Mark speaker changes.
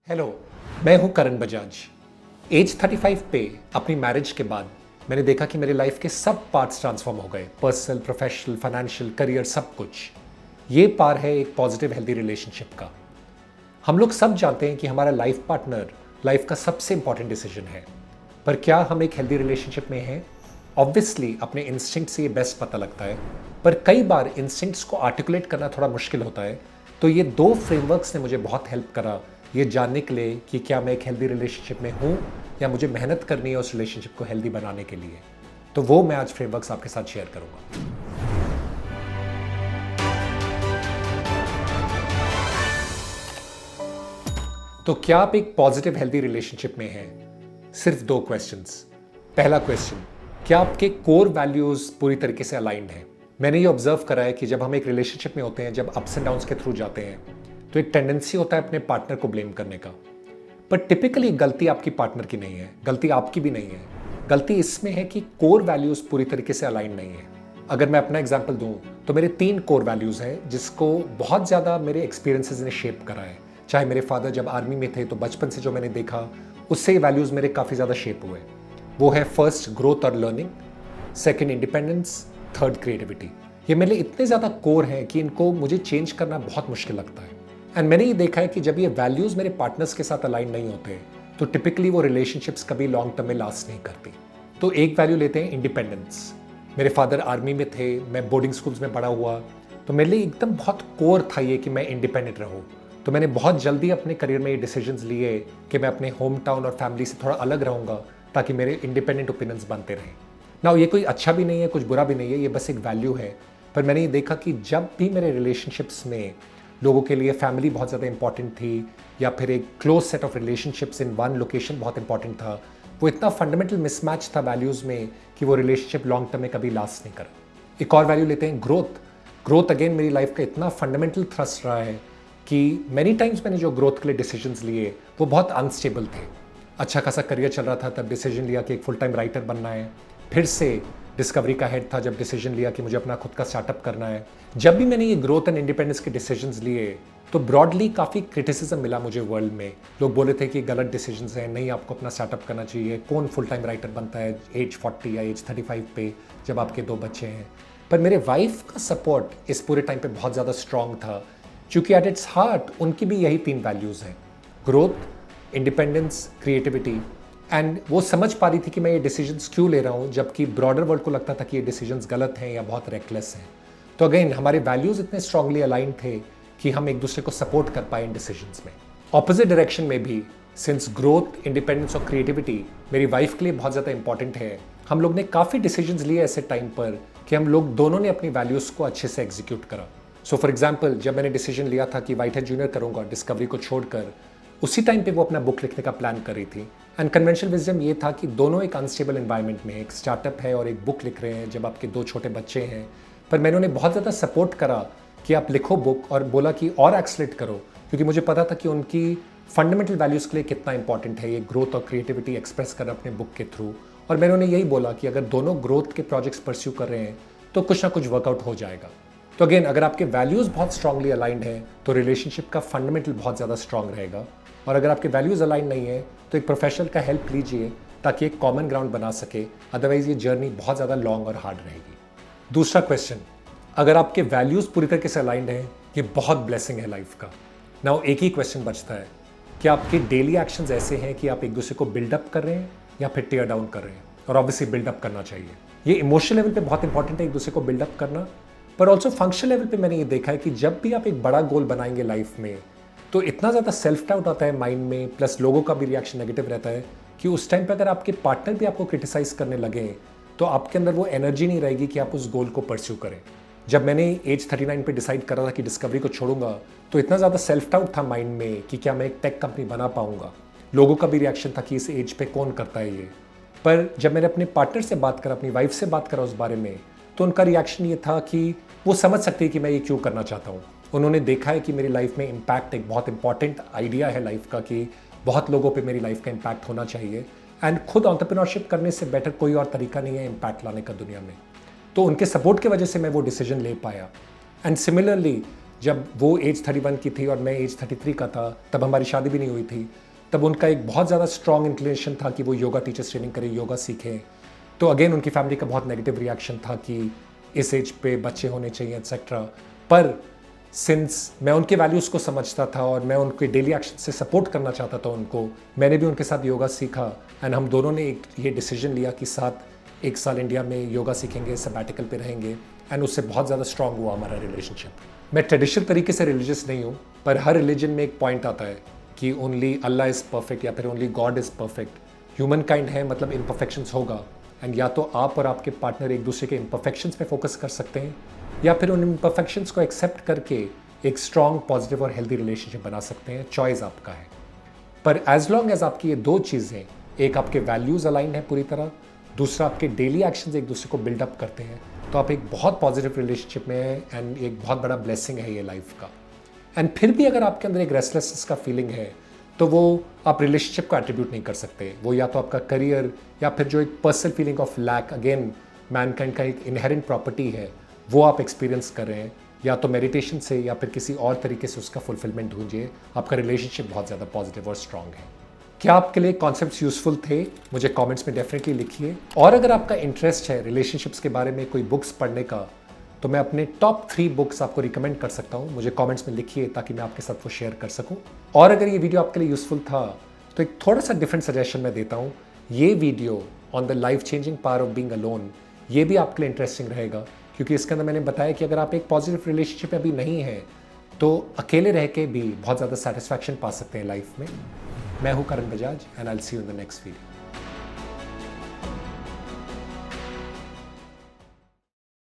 Speaker 1: Hello, मैं हूं करण Bajaj. As 35 पे अपनी मैरिज के बाद मैंने देखा कि मेरे लाइफ के सब पार्ट्स ट्रांसफॉर्म हो गए। पर्सनल, प्रोफेशनल, फाइनेंशियल, करियर, सब कुछ। ये पार है एक पॉजिटिव हेल्दी रिलेशनशिप का। हम लोग सब जानते हैं कि हमारा लाइफ पार्टनर लाइफ का सबसे इंपॉर्टेंट डिसीजन है, पर क्या हम एक हेल्दी रिलेशनशिप में हैं? ऑब्वियसली अपने इंस्टिंक्ट से ये बेस्ट पता लगता है, पर कई बार इंस्टिंक्ट्स को आर्टिकुलेट करना थोड़ा मुश्किल होता है। तो ये दो फ्रेमवर्क्स ने मुझे बहुत हेल्प करा ये जानने के लिए कि क्या मैं एक हेल्दी रिलेशनशिप में हूँ या मुझे मेहनत करनी है उस रिलेशनशिप को हेल्दी बनाने के लिए। तो वो मैं आज फ्रेमवर्क्स आपके साथ शेयर करूँगा। तो क्या आप एक पॉजिटिव हेल्दी रिलेशनशिप में हैं? सिर्फ दो क्वेश्चंस। पहला क्वेश्चन, क्या आपके कोर वैल्यूज पूरी तरीके से अलाइंड हैं? मैंने ये ऑब्जर्व करा है कि जब हम एक रिलेशनशिप में होते हैं, जब अप्स एंड डाउन्स के थ्रू जाते हैं, तो एक टेंडेंसी होता है अपने पार्टनर को ब्लेम करने का। पर टिपिकली गलती आपकी पार्टनर की नहीं है, गलती आपकी भी नहीं है। गलती इसमें है कि कोर वैल्यूज पूरी तरीके से अलाइन नहीं है। अगर मैं अपना एग्जांपल दूं तो मेरे 3 कोर वैल्यूज हैं जिसको बहुत ज़्यादा मेरे एक्सपीरियंसेस ने शेप करा है। चाहे मेरे फादर जब आर्मी में थे तो बचपन से जो मैंने देखा उससे ये वैल्यूज़ मेरे काफ़ी ज़्यादा शेप हुए। वो है फर्स्ट ग्रोथ और learning, second independence, third creativity. ये मेरे लिए इतने ज़्यादा कोर हैं कि इनको मुझे चेंज करना बहुत मुश्किल लगता है। एंड मैंने ये देखा है कि जब ये वैल्यूज़ मेरे पार्टनर्स के साथ अलाइन नहीं होते तो टिपिकली वो रिलेशनशिप्स कभी लॉन्ग टर्म में लास्ट नहीं करती। तो एक वैल्यू लेते हैं इंडिपेंडेंस। मेरे फादर आर्मी में थे, मैं बोर्डिंग स्कूल्स में पढ़ा हुआ, तो मेरे लिए एकदम बहुत कोर था ये कि मैं इंडिपेंडेंट रहूँ। तो मैंने बहुत जल्दी अपने करियर में ये डिसीजंस लिए कि मैं अपने होम टाउन और फैमिली से थोड़ा अलग रहूँगा ताकि मेरे इंडिपेंडेंट ओपिनियंस बनते रहें। ना ये कोई अच्छा भी नहीं है, कुछ बुरा भी नहीं है, ये बस एक वैल्यू है। पर मैंने ये देखा कि जब भी मेरे रिलेशनशिप्स में लोगों के लिए फैमिली बहुत ज़्यादा इंपॉर्टेंट थी या फिर एक close set of relationships in one location बहुत इंपॉर्टेंट था, वो इतना फंडामेंटल मिसमैच था वैल्यूज़ में कि वो रिलेशनशिप लॉन्ग टर्म में कभी लास्ट नहीं करा। एक और वैल्यू लेते हैं ग्रोथ। ग्रोथ अगेन मेरी लाइफ का इतना फंडामेंटल थ्रस्ट रहा है कि मैनी टाइम्स मैंने जो ग्रोथ के लिए डिसीजंस लिए वो बहुत अनस्टेबल थे। अच्छा खासा करियर चल रहा था तब डिसीजन लिया कि एक फुल टाइम राइटर बनना है। फिर से डिस्कवरी का हेड था जब डिसीजन लिया कि मुझे अपना खुद का स्टार्टअप करना है। जब भी मैंने ये ग्रोथ एंड इंडिपेंडेंस के डिसीजंस लिए तो ब्रॉडली काफ़ी क्रिटिसिज्म मिला मुझे वर्ल्ड में। लोग बोले थे कि गलत डिसीजंस हैं, नहीं आपको अपना स्टार्टअप करना चाहिए, कौन फुल टाइम राइटर बनता है एज 40 या एज 35 पे जब आपके 2 बच्चे हैं। पर मेरे वाइफ का सपोर्ट इस पूरे टाइम पे बहुत ज़्यादा स्ट्रॉन्ग था, क्योंकि एट इट्स हार्ट उनकी भी यही 3 वैल्यूज़ हैं, ग्रोथ, इंडिपेंडेंस, क्रिएटिविटी। एंड वो समझ पा रही थी कि मैं ये डिसीजंस क्यों ले रहा हूँ, जबकि ब्रॉडर वर्ल्ड को लगता था कि ये डिसीजंस गलत हैं या बहुत रेकलेस हैं। तो अगेन हमारे वैल्यूज़ इतने स्ट्रांगली अलाइन थे कि हम एक दूसरे को सपोर्ट कर पाए इन डिसीजंस में। ऑपोजिट डायरेक्शन में भी, सिंस ग्रोथ, इंडिपेंडेंस और क्रिएटिविटी मेरी वाइफ के लिए बहुत ज़्यादा इंपॉर्टेंट है, हम लोग ने काफ़ी डिसीजंस लिए ऐसे टाइम पर कि हम लोग दोनों ने अपनी वैल्यूज़ को अच्छे से एग्जीक्यूट करा। सो फॉर एग्जाम्पल, जब मैंने डिसीजन लिया था कि व्हाइट हेड जूनियर करूँगा डिस्कवरी को छोड़कर, उसी टाइम पे वो अपना बुक लिखने का प्लान कर रही थी। एंड कन्वेंशनल विजडम ये था कि दोनों एक अनस्टेबल एनवायरनमेंट में, एक स्टार्टअप है और एक बुक लिख रहे हैं जब आपके 2 छोटे बच्चे हैं। पर मैंने उन्हें बहुत ज़्यादा सपोर्ट करा कि आप लिखो बुक, और बोला कि और एक्सलेट करो, क्योंकि मुझे पता था कि उनकी फंडामेंटल वैल्यूज़ के लिए कितना इंपॉर्टेंट है ये ग्रोथ और क्रिएटिविटी एक्सप्रेस करना अपने बुक के थ्रू। और मैंने उन्हें यही बोला कि अगर दोनों ग्रोथ के प्रोजेक्ट्स परस्यू कर रहे हैं तो कुछ ना कुछ वर्कआउट हो जाएगा। तो अगेन अगर आपके वैल्यूज़ बहुत स्ट्रांगली अलाइंड हैं तो रिलेशनशिप का फंडामेंटल बहुत ज़्यादा स्ट्रांग रहेगा। और अगर आपके वैल्यूज़ अलाइन नहीं है तो एक प्रोफेशनल का हेल्प लीजिए ताकि एक कॉमन ग्राउंड बना सके, अदरवाइज ये जर्नी बहुत ज़्यादा लॉन्ग और हार्ड रहेगी। दूसरा क्वेश्चन, अगर आपके वैल्यूज़ पूरी तरीके से अलाइंड हैं, ये बहुत ब्लेसिंग है लाइफ का। नाउ एक ही क्वेश्चन बचता है, क्या आपके डेली एक्शंस ऐसे हैं कि आप एक दूसरे को बिल्डअप कर रहे हैं या फिर टेयर डाउन कर रहे हैं? और ऑब्वियसली बिल्डअप करना चाहिए। ये इमोशनल लेवल पे बहुत इंपॉर्टेंट है एक दूसरे को बिल्डअप करना, पर ऑल्सो फंक्शनल लेवल पे मैंने ये देखा है कि जब भी आप एक बड़ा गोल बनाएंगे लाइफ में तो इतना ज़्यादा सेल्फ डाउट आता है माइंड में, प्लस लोगों का भी रिएक्शन नेगेटिव रहता है कि उस टाइम पे अगर आपके पार्टनर भी आपको क्रिटिसाइज करने लगे तो आपके अंदर वो एनर्जी नहीं रहेगी कि आप उस गोल को परस्यू करें। जब मैंने एज 39 पे डिसाइड करा था कि डिस्कवरी को छोड़ूंगा तो इतना ज़्यादा सेल्फ डाउट था माइंड में कि क्या मैं एक टेक कंपनी बना पाऊंगा। लोगों का भी रिएक्शन था कि इस एज पे कौन करता है ये। पर जब मैंने अपने पार्टनर से बात करा, अपनी वाइफ से बात करा उस बारे में, तो उनका रिएक्शन ये था कि वो समझ सकते हैं कि मैं ये क्यों करना चाहता हूँ। उन्होंने देखा है कि मेरी लाइफ में इम्पैक्ट एक बहुत इंपॉर्टेंट आइडिया है लाइफ का, कि बहुत लोगों पे मेरी लाइफ का इम्पैक्ट होना चाहिए। एंड खुद एंटरप्रेन्योरशिप करने से बेटर कोई और तरीका नहीं है इम्पैक्ट लाने का दुनिया में। तो उनके सपोर्ट की वजह से मैं वो डिसीजन ले पाया। एंड सिमिलरली जब वो एज 31 की थी और मैं एज 33 का था, तब हमारी शादी भी नहीं हुई थी, तब उनका एक बहुत ज़्यादा स्ट्रॉन्ग इंक्लिनेशन था कि वो योगा टीचर्स ट्रेनिंग करें, योगा सीखें। तो अगेन उनकी फैमिली का बहुत नेगेटिव रिएक्शन था कि इस एज पे बच्चे होने चाहिए एक्सेट्रा। पर सिंस मैं उनके वैल्यूज़ को समझता था और मैं उनके डेली एक्शन से सपोर्ट करना चाहता था उनको, मैंने भी उनके साथ योगा सीखा एंड हम दोनों ने ये डिसीजन लिया कि साथ 1 साल इंडिया में योगा सीखेंगे, सबैटिकल पे रहेंगे एंड उससे बहुत ज़्यादा स्ट्रांग हुआ हमारा रिलेशनशिप। मैं ट्रेडिशनल तरीके से रिलीजियस नहीं हूँ, पर हर रिलीजन में एक पॉइंट आता है कि ओनली अल्लाह इज़ परफेक्ट या फिर only God is perfect. Human kind है, मतलब इम्परफेक्शंस होगा एंड या तो आप और आपके पार्टनर एक दूसरे के इम्परफेक्शंस पे फोकस कर सकते हैं या फिर उन इम्परफेक्शंस को एक्सेप्ट करके एक स्ट्रॉन्ग, पॉजिटिव और हेल्दी रिलेशनशिप बना सकते हैं। चॉइस आपका है। पर एज लॉन्ग एज आपकी ये दो चीज़ें, एक आपके वैल्यूज़ अलाइन है पूरी तरह, दूसरा आपके डेली एक्शंस एक दूसरे को बिल्डअप करते हैं, तो आप एक बहुत पॉजिटिव रिलेशनशिप में हैं एंड एक बहुत बड़ा ब्लेसिंग है ये लाइफ का। एंड फिर भी अगर आपके अंदर एक रेस्टलेसनेस का फीलिंग है, तो वो आप रिलेशनशिप को एट्रीब्यूट नहीं कर सकते। वो या तो आपका करियर या फिर जो एक personal feeling of lack, again mankind का एक इनहेरेंट प्रॉपर्टी है, वो आप एक्सपीरियंस कर रहे हैं, या तो मेडिटेशन से या फिर किसी और तरीके से उसका फुलफिलमेंट ढूंढिए। आपका रिलेशनशिप बहुत ज़्यादा पॉजिटिव और स्ट्रांग है। क्या आपके लिए कॉन्सेप्ट्स यूजफुल थे? मुझे कमेंट्स में डेफिनेटली लिखिए। और अगर आपका इंटरेस्ट है रिलेशनशिप्स के बारे में कोई बुक्स पढ़ने का, तो मैं अपने टॉप 3 बुक्स आपको रिकमेंड कर सकता हूँ। मुझे कमेंट्स में लिखिए ताकि मैं आपके साथ वो शेयर कर सकूँ। और अगर ये वीडियो आपके लिए यूजफुल था, तो एक थोड़ा सा डिफरेंट सजेशन मैं देता हूँ। ये video on the life changing power of being alone, ये भी आपके लिए इंटरेस्टिंग रहेगा, क्योंकि इसके अंदर मैंने बताया कि अगर आप एक पॉजिटिव रिलेशनशिप में अभी नहीं है, तो अकेले रह के भी बहुत ज़्यादा सेटिस्फैक्शन पा सकते हैं लाइफ में। मैं हूँ Karan Bajaj and I will see you in the next video.